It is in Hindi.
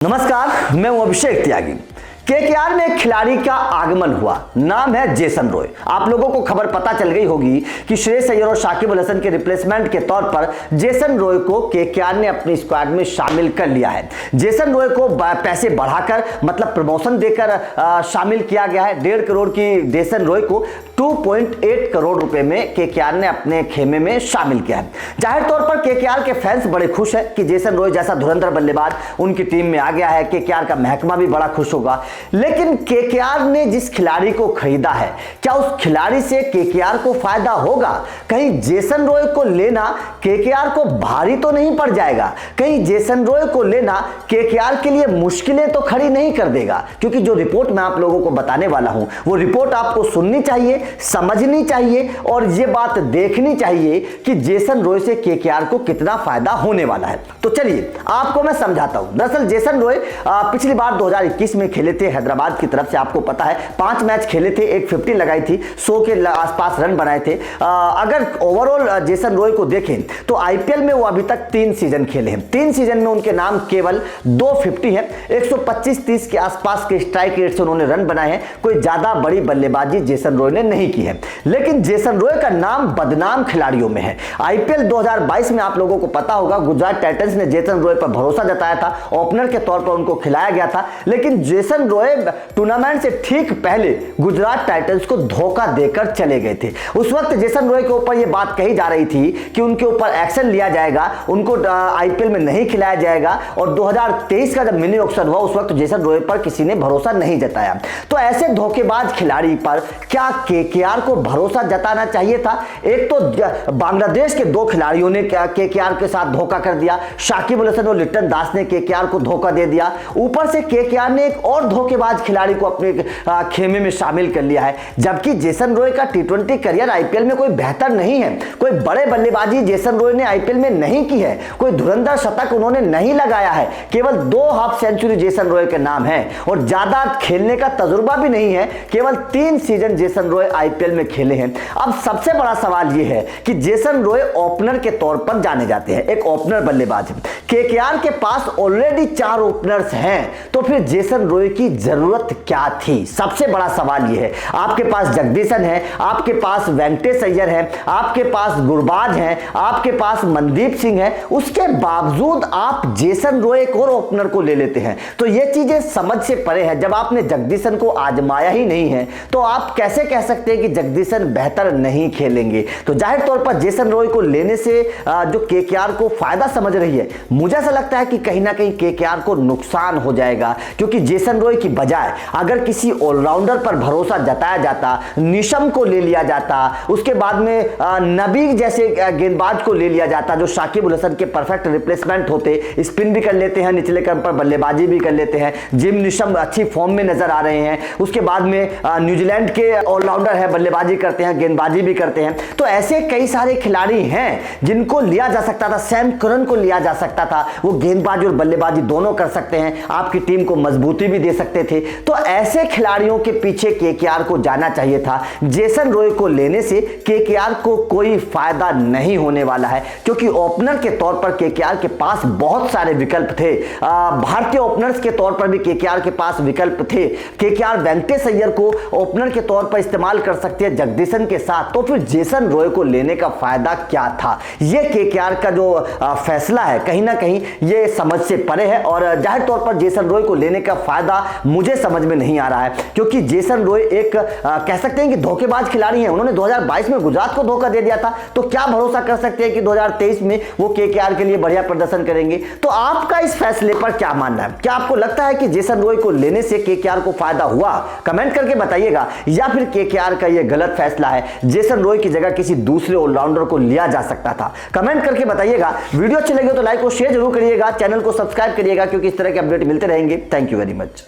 नमस्कार, मैं हूं अभिषेक त्यागी। केकेआर में एक खिलाड़ी का आगमन हुआ, नाम है जेसन रॉय। आप लोगों को खबर पता चल गई होगी कि श्रेयस अय्यर और शाकिब अल हसन के रिप्लेसमेंट के तौर पर जेसन रॉय को केकेआर ने अपनी स्क्वाड में शामिल कर लिया है। जेसन रॉय को पैसे बढ़ाकर मतलब प्रमोशन देकर शामिल किया गया है। 1.5 करोड़ की जेसन रॉय को 2.8 करोड़ रुपए में केकेआर ने अपने खेमे में शामिल किया है। जाहिर तौर पर केकेआर के फैंस बड़े खुश हैं कि जेसन रॉय जैसा धुरंधर बल्लेबाज उनकी टीम में आ गया है। केकेआर का महकमा भी बड़ा खुश होगा। लेकिन केकेआर ने जिस खिलाड़ी को खरीदा है, क्या उस खिलाड़ी से केकेआर को फायदा होगा? कहीं जेसन रॉय को लेना केकेआर को भारी तो नहीं पड़ जाएगा? कहीं जेसन रॉय को लेना केकेआर के लिए मुश्किलें तो खड़ी नहीं कर देगा? क्योंकि जो रिपोर्ट मैं आप लोगों को बताने वाला हूं, वो रिपोर्ट आपको सुननी चाहिए, समझनी चाहिए और ये बात देखनी चाहिए कि जेसन रॉय से केकेआर को कितना फायदा होने वाला है। तो चलिए आपको मैं समझाता हूं। दरअसल जेसन रॉय पिछली बार 2021 में खेले थे हैदराबाद की तरफ से। आपको पता है 5 मैच खेले थे, एक 50 लगाई थी, 100 के आसपास रन बनाए थे। अगर ओवरऑल जेसन रॉय को देखें तो आईपीएल में वो अभी तक 3 सीजन खेले हैं। 3 सीजन में उनके नाम केवल 2 50 है, 125-30 के आसपास के स्ट्राइक रेट से उन्होंने रन बनाए हैं। कोई ज्यादा बड़ी बल्लेबाजी जेसन रॉय ने नहीं की है। लेकिन जेसन रॉय का नाम बदनाम खिलाड़ियों में है। आईपीएल 2022 में आप लोगों को पता होगा गुजरात टाइटंस ने जेसन रॉय पर भरोसा जताया था, ओपनर के तौर पर उनको खिलाया गया था। लेकिन जेसन रॉय टूर्नामेंट से ठीक पहले गुजरात टाइटंस को धोखा देकर चले गए थे। उस वक्त जेसन रॉय के ऊपर यह बात कही जा रही थी कि उनके ऊपर एक्शन लिया जाएगा, उनको आईपीएल में नहीं खिलाया जाएगा। और 2023 का जब मिनी ऑक्शन हुआ उस वक्त जेसन रॉय पर किसी ने भरोसा नहीं जताया। तो ऐसे धोखेबाज खिलाड़ी पर क्या केकेआर को भरोसा जताना चाहिए था? एक तो बांग्लादेश के 2 खिलाड़ियों ने केकेआर के साथ धोखा कर दिया, शाकिब अल हसन और लिटन दास ने केकेआर को धोखा दे दिया। ऊपर से केकेआर ने एक और धोखेबाज खिलाड़ी को अपने खेमे में शामिल कर लिया है। जबकि जेसन रॉय का टी20 करियर आईपीएल में कोई बेहतर नहीं है। कोई बड़े बल्लेबाजी जेसन रॉय ने आईपीएल में नहीं की है, कोई धुरंधर शतक उन्होंने नहीं लगाया है। केवल 2 हाफ सेंचुरी जेसन रॉय के नाम है और ज्यादा खेलने का तजुर्बा भी नहीं है। केवल 3 सीजन जेसन रॉय आईपीएल में खेले हैं। अब सबसे बड़ा सवाल यह है कि जेसन रॉय ओपनर के तौर पर जाने जाते हैं, एक ओपनर बल्लेबाज है। केकेआर के पास ऑलरेडी 4 ओपनर्स हैं, तो फिर जेसन रॉय की जरूरत क्या थी? सबसे बड़ा सवाल यह है। आपके पास जगदीशन है, आपके पास वेंकटेश अय्यर है, आपके पास गुरबाज है, आपके पास मनदीप सिंह है। उसके बावजूद आप जेसन रॉय एक और ओपनर को ले लेते हैं। तो यह चीजें समझ से परे है। जब आपने जगदीशन को आजमाया ही नहीं है तो आप कैसे कह सकते हैं कि जगदीशन बेहतर नहीं खेलेंगे? तो जाहिर तौर पर जेसन रॉय को लेने से जो केकेआर को फायदा समझ रही है, मुझे ऐसा लगता है कि कहीं ना कहीं केकेआर को नुकसान हो जाएगा। क्योंकि जेसन रॉय की बजाय अगर किसी ऑलराउंडर पर भरोसा जताया जाता, निशम को ले लिया जाता, उसके बाद में नबी जैसे गेंदबाज को ले लिया जाता जो शाकिब अल हसन के परफेक्ट रिप्लेसमेंट होते, स्पिन भी कर लेते हैं, निचले क्रम पर बल्लेबाजी भी कर लेते हैं। जिम निशम अच्छी फॉर्म में नजर आ रहे हैं। उसके बाद में न्यूजीलैंड के ऑलराउंडर है, बल्लेबाजी करते हैं, गेंदबाजी भी करते हैं। तो ऐसे कई सारे खिलाड़ी हैं जिनको लिया जा सकता था। सैम करन को लिया जा सकता था, वो गेंदबाजी और बल्लेबाजी दोनों कर सकते हैं, आपकी टीम को मजबूती भी दे सकते थे। तो ऐसे खिलाड़ियों के पीछे केकेआर को जाना चाहिए था। जेसन रॉय को लेने से केकेआर को कोई फायदा नहीं होने वाला है, क्योंकि ओपनर के तौर पर केकेआर के पास बहुत सारे विकल्प थे। भारतीय ओपनर्स के तौर पर भी केकेआर के पास विकल्प थे। केकेआर वेंकटेश अय्यर को ओपनर के तौर पर इस्तेमाल कर सकते हैं जगदीशन के साथ। तो फिर जेसन रॉय को लेने का फायदा क्या था? यह केकेआर का जो फैसला है कहीं ना कहीं यह समझ से परे है। और जाहिर तौर पर जेसन रॉय को लेने का फायदा मुझे समझ में नहीं आ रहा है, क्योंकि जेसन रॉय एक कह सकते हैं कि धोखेबाज खिलाड़ी हैं। उन्होंने 2022 में गुजरात को धोखा दे दिया था, तो क्या भरोसा कर सकते हैं कि 2023 में वो केकेआर के लिए बढ़िया प्रदर्शन करेंगे? तो आपका इस फैसले पर क्या मानना है? क्या आपको लगता है कि जेसन रॉय को लेने से केकेआर को फायदा हुआ? कमेंट करके बताइएगा। या फिर केकेआर का यह गलत फैसला है, जेसन रॉय की जगह किसी दूसरे ऑलराउंडर को लिया जा सकता था? कमेंट करके बताइएगा। वीडियो अच्छी लगी तो लाइक और शेयर जरूर करिएगा, चैनल को सब्सक्राइब करिएगा, क्योंकि इस तरह के अपडेट मिलते रहेंगे। Thank you very much.